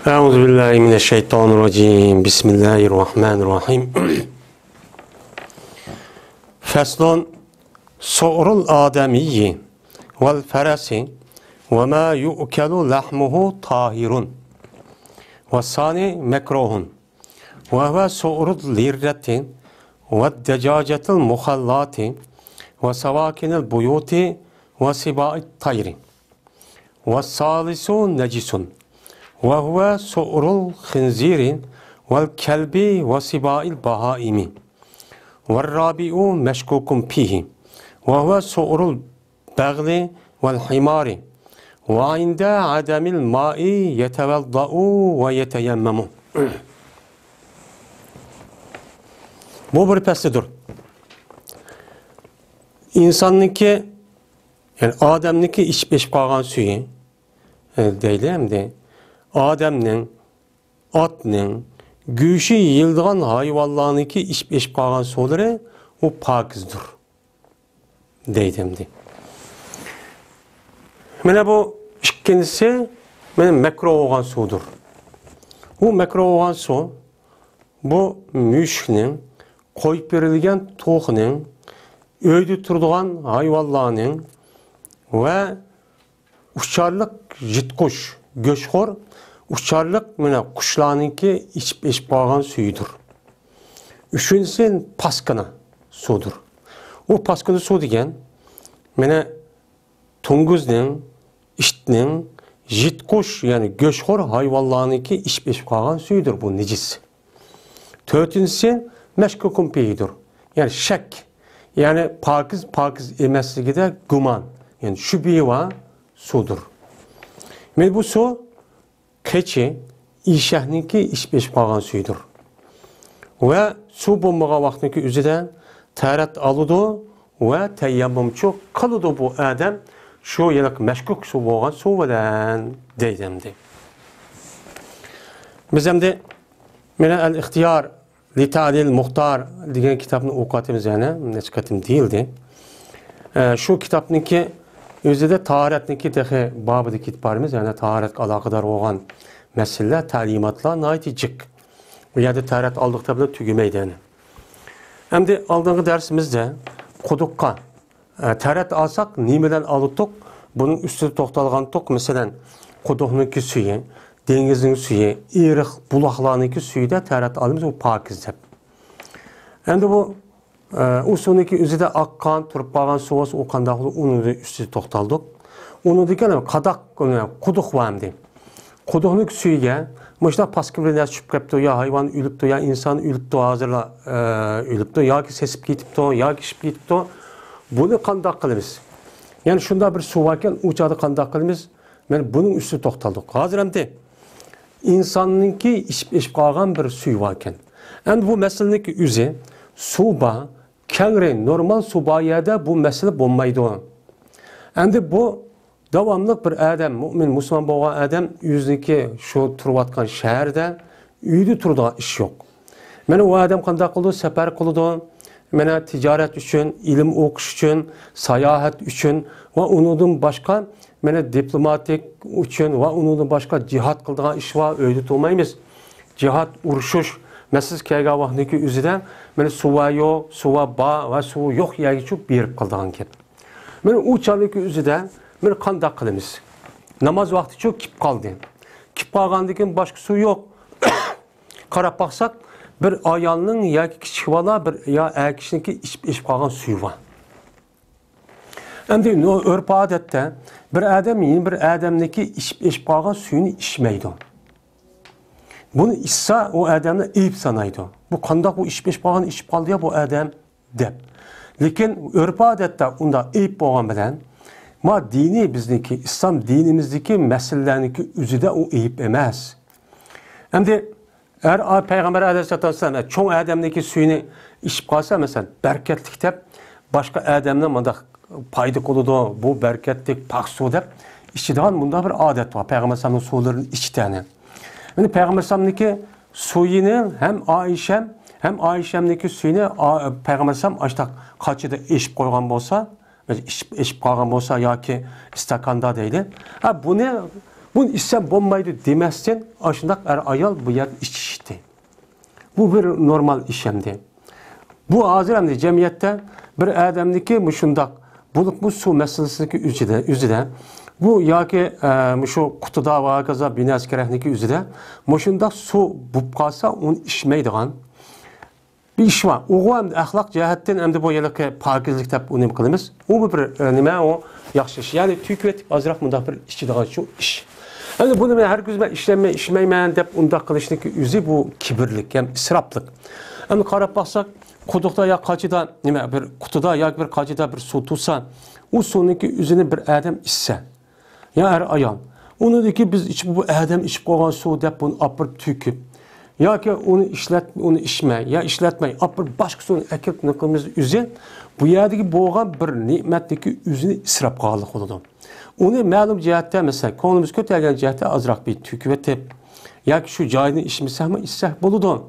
Euzubillahimineşşeytanirracim. Bismillahirrahmanirrahim. Feslun su'rul ademiyyi vel feresi ve ma yu'kelu lahmuhu tahirun ve sani mekruhun ve huve su'rul lirreti ve decacetil muhallati ve sevakinil buyuti ve siba'it tayri ve salisu necisun ve huve su'rul khinzirin vel kelbi ve siba'il bahaimi ve rabi'u meşkukum pihi ve huve su'rul bagli vel himari ve inde ademil ma'i yetevedda'u ve yeteyemmemu. Bu bir peslidir. İnsanniki, yani Adem'niki iç kalgan suyu deyilem de Adem'nin, atның, güyüşü yıldığan hayvanlarınki iç kalgan suları o pakizdir deyilem de. Mene bu ikincisi benim mekruh olan sudur. Bu mekruh olan su bu müşknin, koyup verilgen toğunun, öyde turduğan hayvanlarının ve uçarlık jitkuş, göçhor, uçarlık kuşlarınki içip bağlan suyudur. Üçüncüsü paskına sudur. O paskına su degen, tunguzның, iştның, jitkuş yani göçhor hayvanlarınki içip bağlan suyudur bu necis. Dördüncüsü meşkukun piyidir. Yani şek. Yani pakiz emesliği de guman. Yani şübhi var sudur. Ve bu su keçi, işehninki içip bağlan suyudur. Ve su bulmağa vaxtınki üzüden tərat alıdı ve teyyemmümçü kalıdı bu adam şu yılıq meşkuk su boğan su bilen deydemdi. Bizim de el-ihtiyar li-ta'lil muhtar degan kitabını okuatımız yani neçə katim değildi. Şu kitabınki özüde taharetniki tehi babı kitbarımız yani taharet alakadar olan meseleler, talimatlar naiti cık. Bu yerde taharet aldıkta bile tügümeydi yani. Hem de aldığımız dersimizde kudukka taharet alsak nimeden alıttık, bunun üstüne toxtalğandık. Mesela kuduğununki suyu, denizin suyu, iriq bulaqlarınki suyu da taharet alımız o pakizdir. Hem de bu o sonraki özüde akkan, turp bağan su olsa o kandaqlı onu da üstüne toxtaldık. Onu degen qadak kuduq var hem de. Kuduğununki suyuya Mıçda paskıbrılar çıkıp kaptı, ya hayvan ülüptü, ya insan ülüptü, hazırla ülüptü, ya ki sesip gitipti, ya ki şip gitipti. Bunu kandak kılımız. Yani şunda bir su varken uçadı kandak kılımız. Yani bunun üstü toxtaldık. Hazır hem de insanınki içip kalgan bir suyu varken. Yani bu meseleninki üzü suba, kengre normal suba yerde bu mesele bulmaydı. Yani bu davamlıq bir adam, mümin, Müslüman boğan adam yüzündeki şu turvatkan şehirde üydü turduğu iş yok. Mene o adam qandaq qıldı, səpər qıldı, mene ticaret üçün, ilim okuş üçün, sayahat üçün ve onundan başka mene diplomatik üçün ve onundan başka cihat qıldığan iş var, öydü tutmayımız. Cihat, uruşuş, mesіз kəyga vaxtındaki üzüden mene suva yok, suva ba ve suva yok yəgi çok berip qıldığan kep. Mene o çarlıki üzüden bir kandak kılımız. Namaz vakti çok kip kaldı. Kip kalgandıkken başka su yok. Karap baksak bir ayağının ya kiçivala bir ya erkişinki içip kalgan suyu var. Hem de örp adette bir adam yine bir adamdaki içip kalgan suyunu içmeydi. Bunu içse o adamla eyip sanaydı. Bu kandak bu içip kalgan içip kaldı ya bu adam dep. Lakin örp adette onda eyip boğan bilen ma dini bizdeki, İslam dinimizdeki meselelerdeki üzüde o eyip emez. Hem de eğer Peygamber Aleyhisselam çoğu adamdaki suyunu içip kalsa mesela berketlik de başka adamdan bunda paydık oludu bu berketlik pak su de içinden bunda bir adet var. Peygamber Aleyhisselam'ın sularının iki tane. Yani Peygamber Aleyhisselam'daki suyunu hem Ayşem'deki suyunu Peygamber Aleyhisselam açtık kaçıda içip koygan olsa içip kalgan olsa ya ki istakanda değil. Ha bunu Bunu içsem bombaydı demezsen, aşındak ayal bu yer içişti. Bu bir normal işemdi. Bu hazır hem de cemiyette bir adamdaki müşundak bulup bu su meselesindeki üzüde bu ya ki şu kutuda var kaza binas kerehniki üzüde müşundak su bu kalsa onu içmeydiğen bir iş var. O hem de ahlak cihetten hem de bu yılki pakizlik tep onu kılımız. O bir nime o yaxşı. Yani tükvet azrak mundaq bir işçidiğen şu iş. Yani bunu her güzme işlemeyen dep onda kılışındaki üzü bu kibirlik, yani israplık. Yani karab baksak kudukta ya kaçıda nime bir kutuda ya bir kaçıda bir su tutsa o sonunki üzünü bir adam içse ya ayal. Onu da ki biz içip bu adam içip koyan su dep bunu apır tüküp ya ki onu içme ya işletmeyi apır başka suyunu ekip nıkımız üzün bu yerdeki boğan bir nimetteki üzünü israp kalık oldu. Onu məlum cəhətdə məsələn, konumuz kötəlgən cəhətdə azraq bir tüküvətib, ya ki şu cayını içmişsək mi, içsək buludu.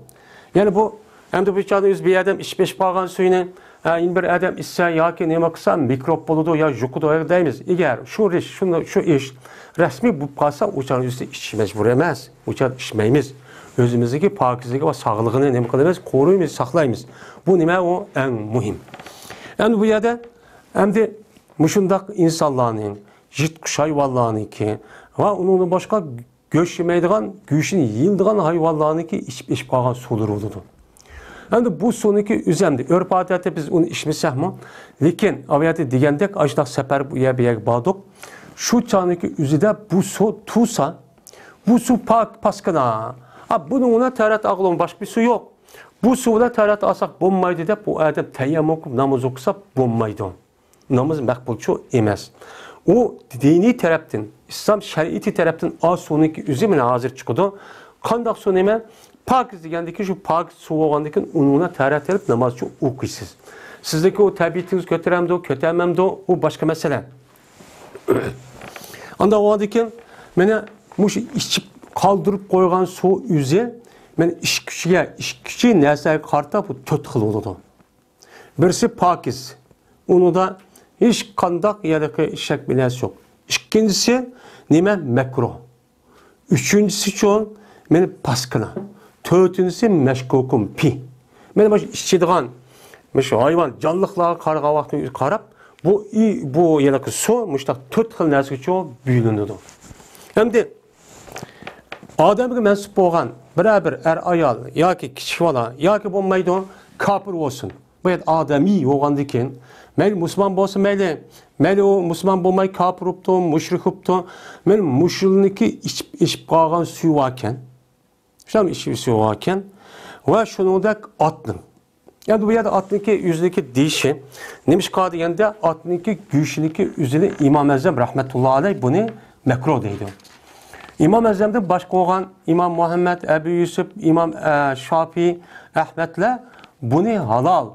Yani bu, hem de bu çağda bir adam içmiş bağın suyunu, bir adam içsə, ya ki nema kısa mikrop buludu, ya jukudu öyle deyimiz. Eğer şu iş resmi bu qalsa, uçağın üstü içmez, vuremez, uçağın içmeyimiz. Özümüzdeki pakizliği ve sağlığını nema kılımız, koruyumuz, saklayımız. Bu nime o en mühim. Yani bu yerde hem de müşundak insanların, jitkuş hayvanlarını ki ve onun başka göç yemeydiğen, güçünü yiyildiğen hayvanlarını ki içip kalan sular oldu. Yani bu sonraki üzemde, örp adette biz onu içmişsek mi? Lakin aviyatı digendek ajdak sefer bu yer bağdık. Şu çağındaki üzüde bu su tuğsa, bu su paskına. Bunun ona taharet ağlım, başka bir su yok. Bu suda taharet alsak bombaydı da bu adam teyyem okup namaz okusa bombaydı. Namaz məqbulçu emez. O dini tərəfdən, İslam şəriəti tərəfdən az sonraki üzümünə hazır çıxıdı. Qandaq son emə, pakiz deyəndəki şu pakiz su olğandakı onuna tərət edib namazçı oxuyusuz. Sizdeki o təbiətiniz götürəmdə o, kötəməmdə o başqa məsələ. Anda o adakı mənə içib qaldırıb qoyğan su üzü mən işkişi nəsəyə qarta bu tört xil oldu. Birisi pakiz. Onu da hiç kandak ya da şek bilesi yok. İkincisi nime mekruh. Üçüncüsü çoğun benim paskına. Dördüncüsü meşkukum pi. Benim baş içidiğen hayvan canlıklara karga vakti karab bu yedeki su müştak dört xil neresi çoğu büyülünüdü. Hem de Adem'e mensup olan beraber ayal ya ki kişi olan ya ki bu meydon kapır olsun. Bu ademi oğandıkken Mel Müslüman bolsa meli o Müslüman bolmay kafir optu, müşrik optu. Mel müşrikniki içip qalğan suyu varken, şam içip suyu varken ve şunundak atnın. Yani bu yerde atnınki yüzdeki deyişi, neymiş qadı yende atnınki güçlünki üzünü İmam Ezzem rahmetullahi aleyh bunu mekruh deydi. İmam Ezzem'de başka olan İmam Muhammed, Ebu Yusuf, İmam Şafii, Ahmet'le bunu halal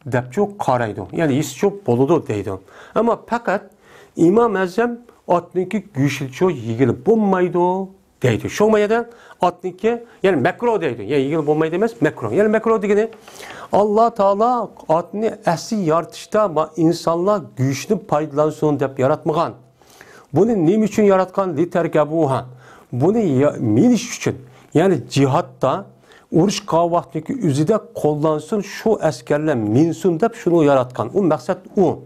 dep çok karaydı. Yani iş çok boludu deydi. Ama fakat İmam Ezzem atnınki güçlü çok yigili bulmaydı deydi. Şomaya da atnınki yani mekruh deydi. Yani yigili bulmayı demez mekruh. Yani mekruh degeni Allah Teala atını əsli yaratışta insanlar güçlü paydalansın dep yaratmağan. Bunu ne için yaratkan? Literkebuha. Bunu miniş için yani cihatta uruş qavaxtaki üzüde kollansın şu askerler minsun dep şunu yaratkan. O maksat o.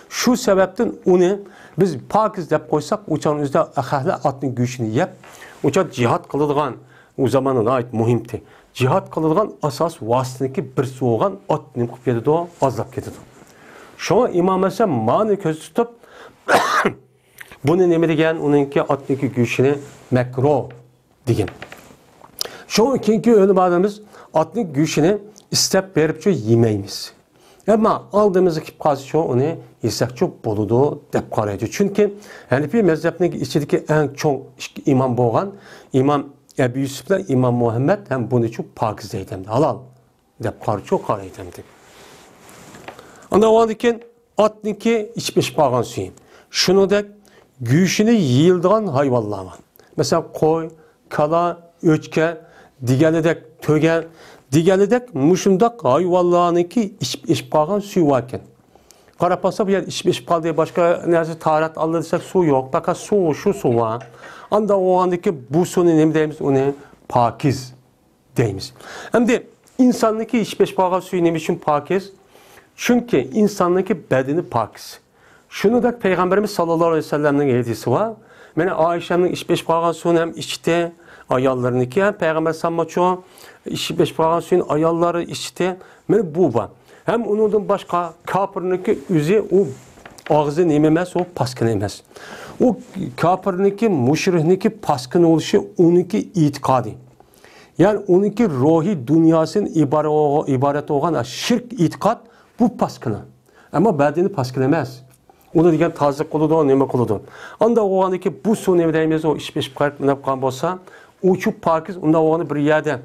Şu sebepten onu biz pakiz dep koysak uçağın üzerinde ahli atın güçünü yap. Uçak cihat kılılgan o zamanına ait muhimdi. Cihat kılılgan asas vasıtındaki bir soğuğan atını kupyedi o azlap gidiyordu. Şu an İmam Ezzem mani köz tutup bunu ne degen onunki atındaki güçünü mekruh degen. Şu an ikinci önüm adamız atının güçünü istep verip yemeyimiz. Ama aldığımız kipkası çoğu onu yesek çok boludu dep karaydı. Çünkü Hanefi mezhebindeki içindeki en çok imam boğan İmam Ebu Yusuf'la İmam Muhammed hem bunu çok pakizdeydi. Halal dep karı çok karaydı. Onda o andiken atınki içmiş bağın suyu. Şunu da güçünü yiyildiğin hayvanlar var. Mesela koy, kala, öçke, digeledek, tögen, digeledek muşundak hayvanlarınki içip bağın suyu varken. qarab olsa bu yer ishib qoldi, boshqa narsa tahorat oldi desak suv yo'q, faqat suv, shu suv bor. Anda o'g'andiki bu suvni nima deymiz? Uni pokiz deymiz. Endi insonniki ishib qolgan suvi nima uchun pokiz? Chunki insonniki badani pokiz. Shuningdek payg'ambarimiz sollallohu alayhi vasallamning hadisi bor. Mana Oyshamning ishib qolgan suvini ham ichdi, ayollarniki ham payg'ambar salmoqchi ishib qolgan suvini ayollari ichdi. Mana bu bor. Hem onundan başka kafirniki üze o ağzı neyim emas, o paskın emas. O kafirniki, müşrihniki paskın oluşu onunki itikadı. Yani onunki ruhi dünyasının ibaret olan şirk itikat bu paskını. Ama bedeni paskın emas. Onu diyen tazik koludu, neyme koludu. Anda o andaki bu su neyme deyimiz o işbeş kan bolsa, uçup pakiz, onda o anı bir yerde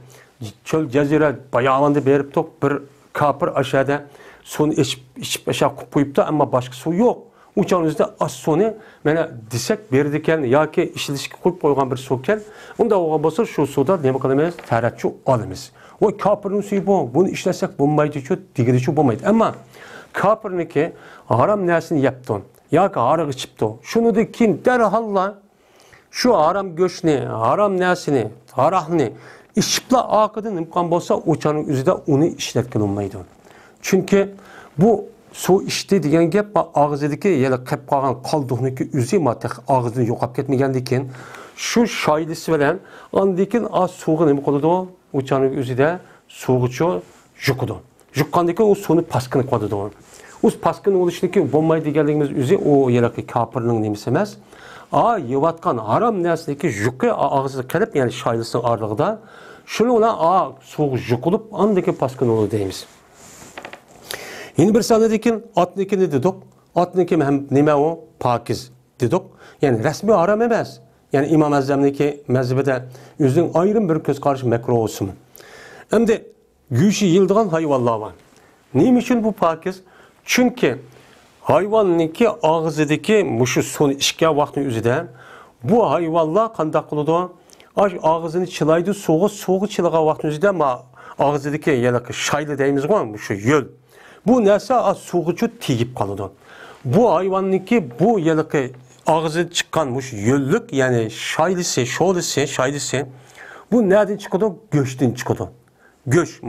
çöl cezire bayağılandı berip tok bir kapır aşağıda suyunu içip aşağı koyup da ama başka su yok. Uçağımızda az suyunu bana desek verdikken ya ki işilişki koyup koygan bir suken onda oğa basır şu suda ne bakalım taratçı alımız. O kapırın suyu bu. Bunu işlesek bulmaydı şu digiri şu bulmaydı. Ama kapırın ki haram nesini yaptın ya ki haram içipti. Şunu da kim derhalla şu haram göçni, haram nesini, harahını İşipla akıdın imkan bolsa uçanın üzerinde onu işletken olmaydı. Çünkü bu su içti degan gap ağzıdaki yala qap qolgan qoldiqniki üzü matek ağzını yo'qolib ketmagandikin shu shoylisi bilan andikin az suvga nima qiladi uçanın üzerinde suvgacha yuqadi. Yuqqandikin o suvni paskini qiladi. O paskini bo'lishniki bo'lmaydi deganligimiz o'zi o yalaqi kafirning nimasi emas. Yevatkan haram nesniki yuqi ağzı kelib yani shoylisinin arlig'ida şunu olan soğuk yuqulup andaki paskın olur deyimiz. Yine bir sanadekin atniki ne dedik? Atniki hem nime o? Pakiz dedik. Yani resmi haram emas. Yani İmam Azam'daki mezhebede yüzün ayrım bir göz karşı mekruh olsun. Hem de güçü yıldığan hayvanlar var. Neyim için bu pakiz? Çünkü hayvanınki ağzıdaki muşu son işke vakti üzerinde bu hayvanlar kandak kılıdı. Ağzını çılaydı, soğuğu çılağa vaxtınızda ama ağzıdaki yalakı şaylı deyimiz var mı? Şu yöl. Bu neyse soğuğu tiyip kalıdı. Bu hayvanınki bu yalakı ağzı çıkanmış yöllük yani şaylısı, şoğlusu, şaylısı bu nereden çıkıyordu? Göçten çıkıyordu. Göç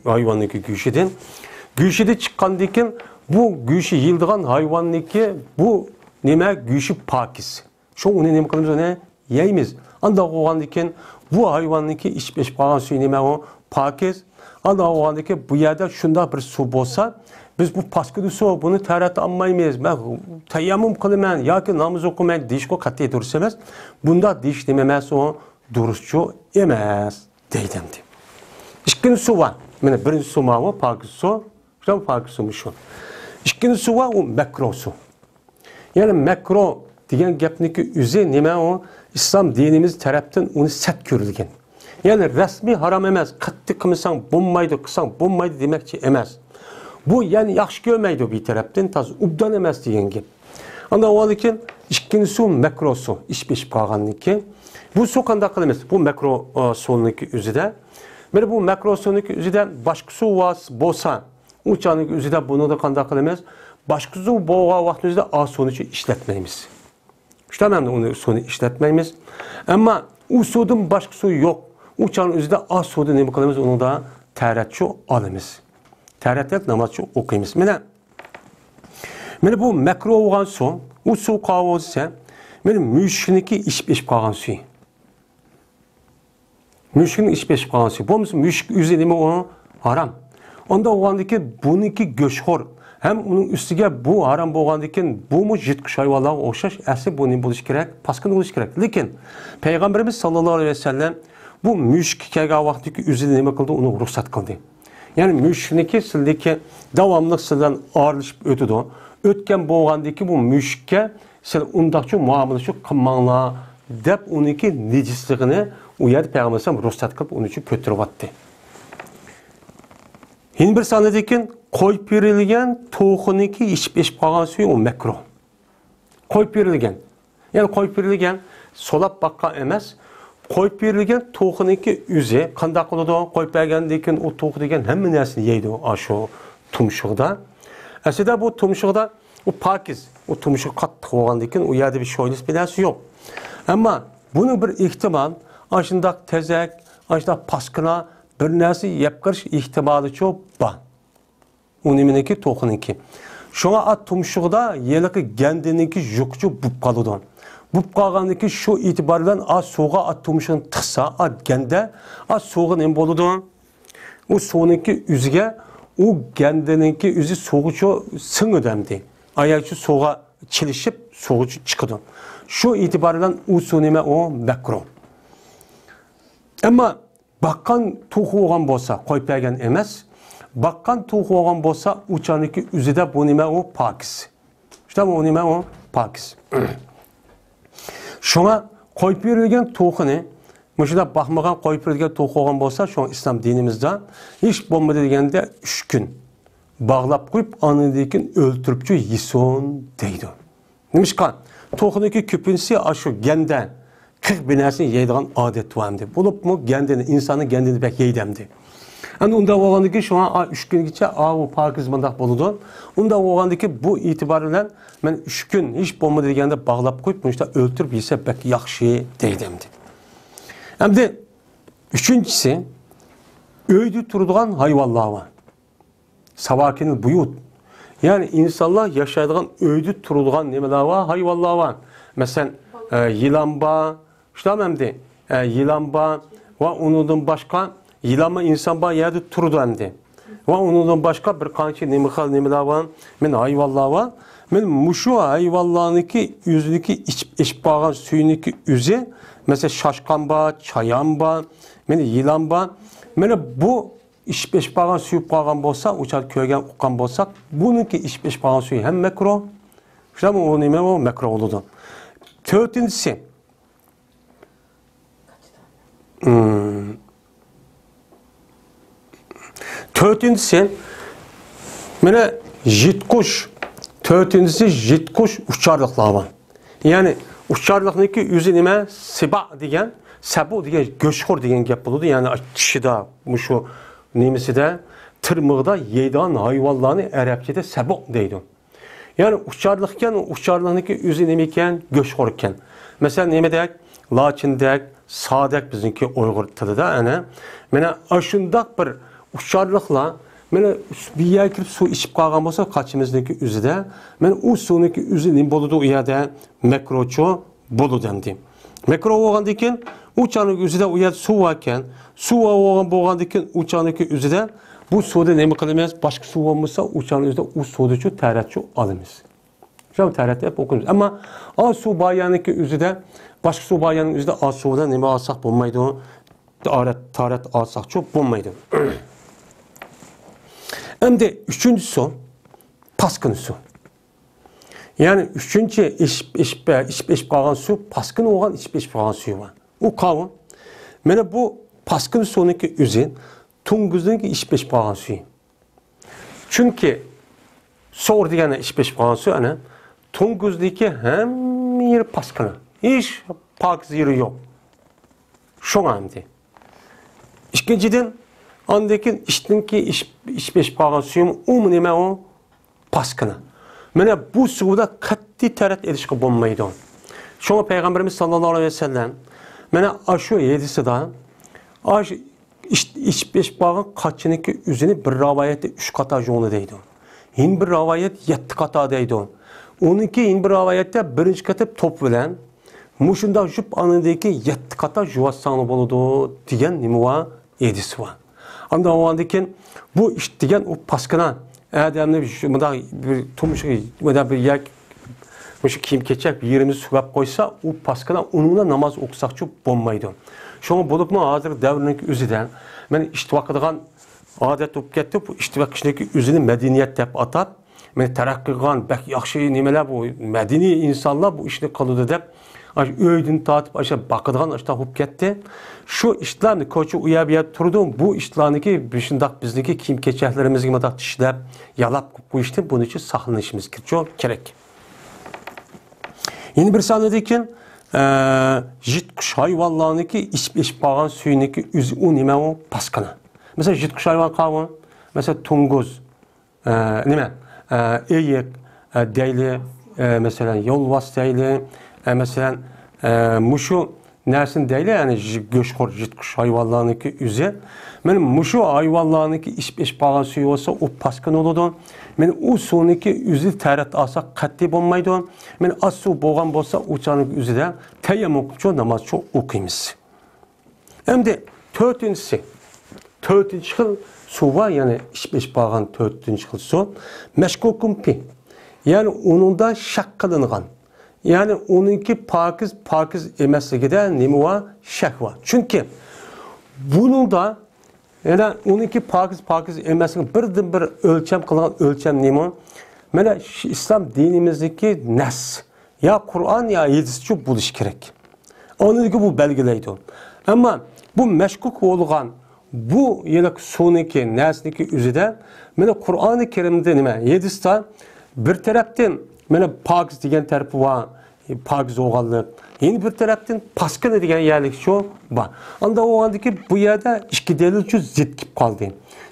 hayvanınki göçeden. Göçede çıkandıyken bu göçü yıldığan hayvanınki bu neme göçü pakiz. Şu onu neme kılımız ne? Yeyimiz. Anda oğandaki bu hayvanınki içip kalan suyu neme o pakiz. Anda oğandaki bu yerde şunda bir su bolsa biz bu paskılı su bunu taharat almayız. Ben tayammum kılmayın ya ki namaz okumayın diş ko katı durursanız bunda diş dememez o duruşçu emez deydimdi. İkinci su var. Yani birinci su var o pakiz su. Şu pakiz suymuş şu. İkinci su var o mekruh su. Yani mekruh diyen gapniki üzü neme o İslam dinimiz tarafından onu set görülgen. Yani resmi haram emez. Katı kımısan bulmaydı, kısan bulmaydı demekçi emez. Bu yani yaxşı görmeydi bir taraftan taz ubdan emez diyen gap. Anda o halde ikinci su mekruh su. İşip kalganlıki. Bu su kanda kılmaz. Bu mekruh su'niki üzüde. Böyle bu mekruh su'niki üzüde başka su vas bolsa uçanlık üzüde bunu da kanda kılmaz. Başka su boğa vaxtınızda az su'nu işletmeyimiz. İşte ben de onu suyunu işletmeyimiz. Ama o suyun başka suyu yok. Uçanın üzerinde az suyda ne bakalımız onu da taharatçı alımız. Taharatlık namazçı okuyumuz. Mene bu mekruh olan su, o su kahve ise mene müşriki içip kalan suyu. Müşrikin içip kalan suyu. Bu müşrik üzerinde onu haram. Onda oğandaki bununki göçhor. Hem onun üstüge bu haram boğandıkken bu mu jitkiş hayvanlara oxşaş əsli bunun buluş gerek, paskın buluş gerek. Lakin Peygamberimiz sallallahu aleyhi ve sellem bu müşrik kelgan vaxtdaki üzerine nima qildi? Onu ruxsat qildi. Yani müşriki sildeki davamlıq sizden ağırlaşıp ötüdü. Ötken boğandaki bu müşrikke siz undaqçı muameleçi qılmanglar deb onunki necisliğini o yer Peygamberimiz ruxsat qilib onun için kötürüp attı. Hin bir sanadikin koyup verilgen toğuniki içip kalan suyu o mekruh. Koyup verilgen. Yani koyup verilgen solap bakka emez. Koyup verilgen toğuniki üze. Kandaq kılıdı. Koyup vergendekin o toğu degen hem nersini yeydi o aşo tumşuğda. Aslida bu tumshug'da u pokiz, u tumshug' qattiq bo'lgandan keyin u yerda bir sho'ynis bilasi yo'q. Ammo buni bir ehtimol, ashundaq tezak, ashundaq paskina bir narsa yeb kirish ehtimoli cho'p bor. U nimaniki to'qiniki. Shunga at tumshug'da yeliqi gandiniki yuqchu bo'lib qoladi. Bo'lib qolgandiki shu e'tibor bilan at suvga at tumshug'ini tiqsa, at ganda, at suvga nima bo'ladi? U suvniki yuziga u gandiniki yuzi suvga singidamdi. Ayakçı soğuğa çilişip soğuğu çıkıdı. Şu itibarıyla u su nime o makruh. Ama bakkan tuğu olan bolsa koyup bergen emas. Bakkan tuğu olan bolsa uçaniki üzüde bu nime o pakiz. İşte o nime o pakiz. Şuna koyup verilgen tuğu ne? Mesela bakmagan koyup verilgen tuğu olan bolsa şu an İslam dinimizde hiç bomba dediğinde 3 gün. Bağlap koyup anıdayken öldürüpçü yison deydi. Nimişkan, toğundaki küpünsi aşı genden 40 binesini yeydiğen adet vardı. Bulup mu kendini, insanın kendini pek yeydemdi. Yani onda oğlandaki şu an 3 gün geçe o parkizmandak buludu. Onda oğlandaki bu itibarıyla ben 3 gün hiç bomba dediğinde bağlap koyup işte öldürüp yese pek yakşı deydemdi. Hem de üçüncüsü öydü turduğun hayvanlar var. Savakinin buyut. Yani insanlar yaşadığın öydü turulgan nemeler var, hayvanlar var. Mesela yılan var, işte hem yılan var ve onun başka yılan insan var yerde turdu hem de. Ve onun başka bir kançı nemeler var, men hayvanlar var. Men muşu hayvanlarınki yüzündeki iç bağın suyundaki yüzü, mesela şaşkan var, çayan var, men yılan var. Men bu iş beş bağın suyu bağın bolsa, uçar köygen ukan bolsak, bununki iş beş bağın suyu hem mekruh, işte o nime o mekruh oldu. Dördüncüsü, mene jitkuş, dördüncüsü jitkuş uçarlıklar var. Yani uçarlıkniki yüzü nime siba diyen, sabu diyen, göçhor diyen gap buludu. Yani kişide, şu nemisi de, tırmıqda yeydiğen hayvanlarını Arapçada sabu deydi. Yani uçarlıkken, uçarlıkniki yüzü nemeyken, göçhorken. Mesela neme deyek, lakin deyek, sadek bizimki Uygur tıdı da. Yani, mene aşındak bir uçarlıkla, mene bir yer kirip su içip kalgan bolsa kaçımızdaki üzüde, men o sudaki üzü neme boludu u yerde mekroçu bolu dendi. Mekro olgandikin uçanlık üzüde u yerde su varken, su olgan bolgandikin uçanlık üzüde bu suda neme kılmayız, başka su olmasa uçanlık üzüde o suducu terletçi alımız. Şu terlette hep okunuz. Ama az su bayanlık üzüde, başka su bayanlık üzüde az suda neme alsak bulmaydı o. Taret alsak çok bulmaydı. Hem de üçüncü su, paskın su. Yani üçüncü iş kalan su, paskın olan iş kalan suyu var. O kavun. Mene bu paskın sonraki üzün, tunguzunki iş kalan suyu. Çünkü sor diyene iş kalan suyu, yani tunguzdaki hem yeri paskını. Hiç pak yeri yok. Şu anda. İkinciden, andaki iştinki iş kalan suyum, neme o paskını. Mene bu suda katli teret edişki bulmaydı. Şuna Peygamberimiz sallallahu aleyhi ve sellem, mene aşı yedisi da, iş beş bağın kaçıniki üzerine bir ravayette 3 kata jonu deydi. Hin bir ravayet 7 kata deydi. Onunki hin bir ravayette birinci katı top bilen, muşunda jup anındaki 7 kata juvassanı buludu diyen nimuva yedisi var. Anda o andakin bu iş diyen o paskına, Adamda bir tumuşu, bir yak, kim keçek bir yerimizi sugap koysa, o paskana onunla namaz okusak çok bombaydı. Şunu bulup mu hazır devrindeki üzüden, ben iştivakıdığın adet olup gitti, bu iştivak işindeki üzünü medeniyet deyip atat, ben terakkigan, bek yakşı nemeler bu, medeni insanlar bu işini kalıdı deyip, öydün tatıp aşağı bakıdığın aşağı olup gitti. Şu işlerini koçu uyabiyat turdu, bu işlerini düşündak bizdeki kim keçeklerimiz gibi işlep, yalap bu işte bunun için saklanışımız çok gerek. Yeni bir sanadikin jit kuş hayvanlarını ki iş bağın suyunu ki o nime o paskana. Mesela jit kuş hayvan kavun, mesela tunguz, nime, eyik deyli, mesela yolvas deyli, mesela muşu nersin deyli, yani göçkor jitkuş hayvanlarınki üze. Men muşu hayvanlarınki iş bağlan suyu olsa o paskın olurdu. Men o sonraki üzü tərat alsa qatti olmaydı. Men az su boğan bolsa uçanık üzüde teyyem okupçu namaz çok okuymiz. Hem de dördüncü yıl su var, yani iş bağlan dördüncü yıl su. Meşkukum pi. Yani onun da şak kılıngan. Yani onunki pakiz emesliği de nemi var? Şak var. Çünkü bunun da yani onunki pakiz emesliği birden bir ölçem kılan ölçem nemi? Mesela İslam dinimizdeki nes. Ya Kur'an ya hadisçi buluş gerek. Onunki bu belgileydi. Ama bu meşkuk olgan bu yıllık sonraki nesniki üzerinde mesela Kur'an-ı Kerim'de nime? Hadiste bir taraftan mana pakiz degan tarafı var, pakiz olganlık. Yeni bir taraftan paskana degan yerlik şu var. Anda olgandaki bu yerde iki delil üçün zid kip kaldı.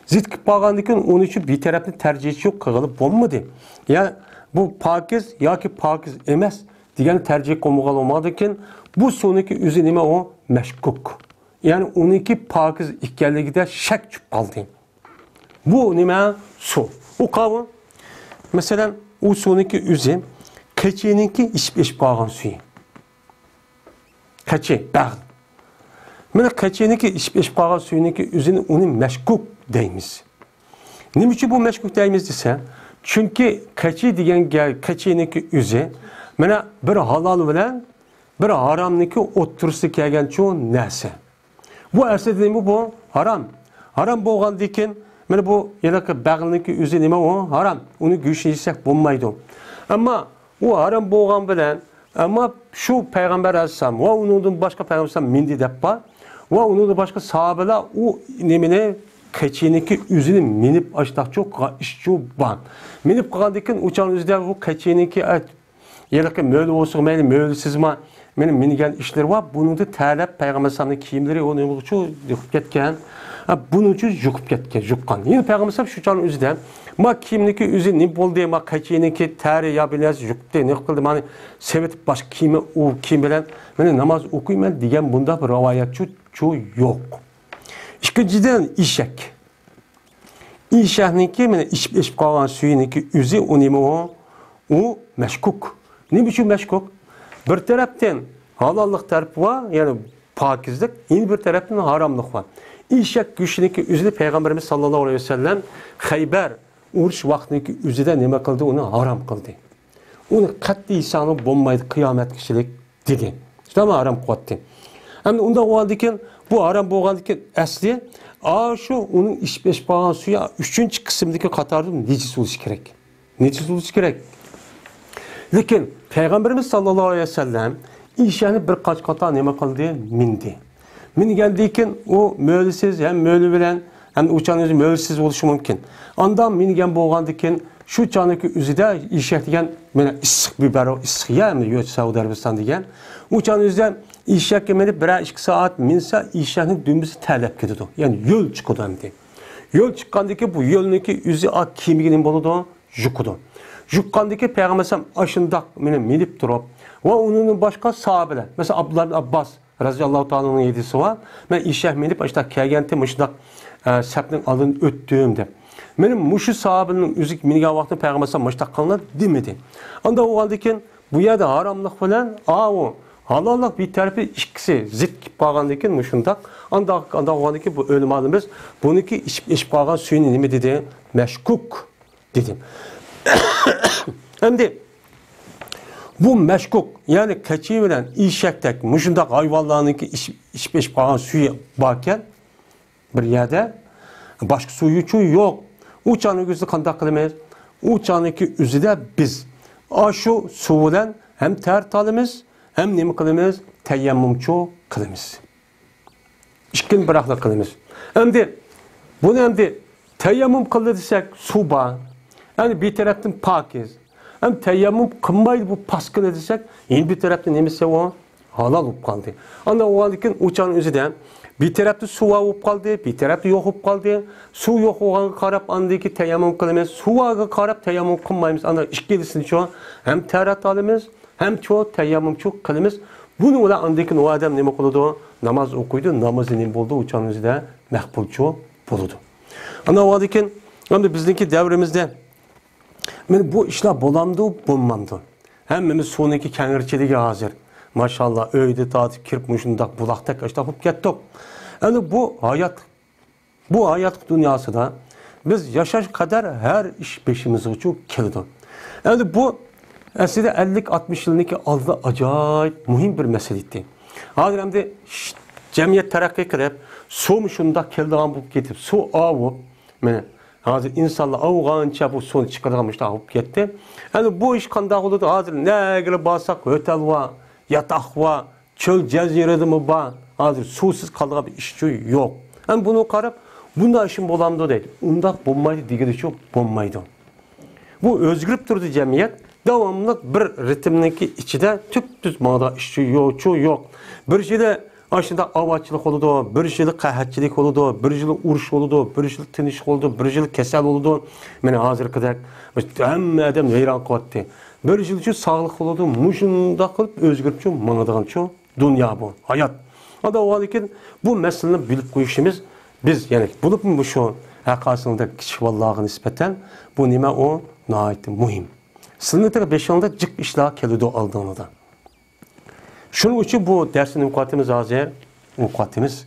Zid kip kalgandıkken onun için bir taraftan tercih yok kılıp olmadı. Ya bu pakiz ya ki pakiz emas degan tercih koymagan olmadıkken bu sonraki üzü nime o meşkuk. Yani onunki pakiz ikkenligide şak çıkıp kaldı. Bu nime su. O kavı. Mesela o sonraki üzü keçininki iş bağın suyu. Keçi, bağ. Mesela keçininki iş bağın suyununki üzünü onun meşkuk deyimiz. Ne için bu meşkuk deyimiz ise? Çünkü keçi diyen keçininki üzü mesela bir halal bilen bir haramniki otursu kelgen çoğu neyse. Bu ersede bu haram. Haram boğan diken mana bu yalaka bağlınki üzü nima o haram. Onu güçlüysek bulmaydı. Ama o haram boğan bilen ama şu Peygamber Aleyhisselam ve onun başka Peygamber Aleyhisselam mindi deppa ve onun başka sahabeler o nemine keçininki üzünü minip açtak çok işçu ban. Minip kaldıkken uçan üzde o keçininki yalaka möyle olsun möyle sizma benim minigen işler var. Bunun da talep Peygamber Aleyhisselam'ın kiyimleri onun için yıkıp ketken. Bunun için yıkıp ketken, yıkkan. Yine Peygamber Aleyhisselam şu canın üzüden ma kiyimdeki üzü ne boldu ma keçiniki teri ya bilmez yıktı ne kıldı mani sevet baş kiyimi o kiyim bilen ben namaz okuyayım diyen bunda bir rivayet şu yok. İkinciden işek. İşekninki men iş kalan suyunki üzü o meşkuk. Ne biçim meşkuk? Bir taraftan halallık tarafı var, yani pakizlik, yine bir taraftan haramlık var. İşek güçlüğündeki üzüde Peygamberimiz sallallahu aleyhi ve sellem Hayber uruş vaktindeki üzüde neme kıldı, onu haram kıldı. Onu katli insanı bombaydı, kıyamet kişilik dedi. İşte ama haram kıldı. Ama onda o halde bu haram boğandıkken asli, şu onun iş bağlan suya üçüncü kısımdaki katarda necis oluşu gerek. Necis oluşu gerek. Lakin Peygamberimiz sallallahu aleyhi ve sellem işini birkaç kata neme kıldı mindi. Mini geldiyken o möylesiz hem möylü bilen hem uçan özü möylesiz oluşu mümkün. Andan mini gen boğandıkken şu canıki üzüde işek diyen ısık biber o ısık ya hem de Saudi Arabistan diyen uçan özüde işek yemeni bir 2 saat minse işenin dümdüzü talep gidiyordu. Yani yol çıkıyordu hem de. Yol çıkkandaki bu yolundaki üzü ak kimliğinin boludu jukudu. Jukkandaki Peygamber aşında minip durup ve onun başka sahabeler. Mesela Abdullah bin Abbas radıyallahu ta'ala'nın yedisi var. Ben işe minip işte kelgenti mışdak sepnin alın öttüğümde. Benim muşu sahabenin üzük miniga vakti Peygamber mışdak kılına demedi. Anda o haldeki bu yerde haramlık falan o halallık bir tarafı ikisi zit kip bağandaki muşundak. Anda o haldeki bu ölüm alımız bununki iş bağan suyunu nemi dedi? Meşkuk dedim. Hem de bu meşkuk yani keçi bilen işektek muşundak hayvanlarınki iş bağan suyu bakken bir yerde başka suyu yok. Uçanın üzü kandak kılmayız. Uçanınki üzü de biz. Şu su bilen hem tert alımız hem nemi kılımız teyyemmümçu kılımız. İşkin bırakla kılımız. Hem de bunu hem de teyyemmüm kıldı desek su bağ. Yani bir taraftan pakiz. Hem teyyemmüm kılmayı bu paskın edecek. Yeni bir taraftan neyse o halal olup kaldı. Anda o halde uçanın üzüden Bir tarafta suva bo'lib qoldi, bir tarafta yo'q bo'lib qoldi. Suv yo'q bo'lganiga qarab andiki tayammum qilamiz, suvaga qarab tayammum qilmaymiz. Ana ikkilisini cho ham tarat olamiz, ham cho tayammum cho qilamiz. Buni ular andiki o odam nima qiladi? Namoz o'qiydi, namozi nima bo'ldi? O'chanimizda maqbul cho bo'ladi. Ana o'dikin, endi bizniki davrimizda men bu ishlar bo'lamdi, bo'lmamdi. Hammamiz soniki kangirchiligi hozir. Maşallah öyde tatip kirip muşundak bulakta kaçta hop kettik. Yani bu hayat dünyası da biz yaşaş kadar her iş peşimiz için kilidi. Yani bu aslında 50-60 yılındaki aldı acayip mühim bir meseleydi. Hazır hem de cemiyet terakki kirip su muşundak kildiğen bulup getip su avup hazır insanlar avğanca bu sonu çıkarılmışlar avup gitti. Yani bu iş kandak oldu hazır ne gibi basak ötel var. Yatak var, çöl ceziredi mi var, hazır susuz kaldığı bir işçi yok. Yani bunu karab, bunda işin bolamdı değil. Unda bombaydı, digeri çok bombaydı. Bu özgürlük durdu cemiyet, devamlı bir ritimdeki içinde tüp mağda işçi yok. Bir şeyde aşında avaççılık oldu, bir şeyde kahatçılık oldu, bir şeyde uruş oldu, bir şeyde tinişlik oldu, bir şeyde kesel oldu. Yani hazır kadar, hem adam veyran kuvvetti. Bir yıl için sağlık oldu, muşunda kılıp özgürlükçü, manadığın çoğu dünya bu, hayat. O da o halde bu meseleyi bilip koyuşumuz, biz yani bulup mu şu hakasında küçük vallahi nispeten bu nime o nahayet mühim. Sınırda 5 yılında cık işler kelidi aldığını da. Şunun için bu dersin ukatimiz hazır, ukatimiz.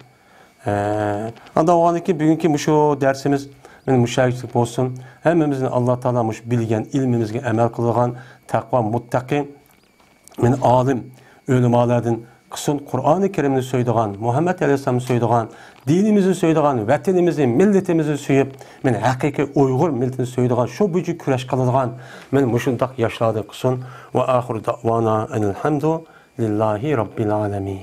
Anda o halde bugünkü şu dersimiz benim müşahitlik olsun. Hemimizin Allah Teala'mış bilgen, ilmimizge emel kılgan, takva, muttaki, men alim, ölümalardan kısın Kur'an-ı Kerim'ini söylediğin, Muhammed Aleyhisselam'ı söylediğin, dinimizi söylediğin, vatanimizi, milletimizi söyleyip, men hakiki Uygur milletini söylediğin, şu büyük küreş kıldığın, men muşundak yaşladı kısın. Ve ahiru da'vana enelhamdu lillahi rabbil alemin.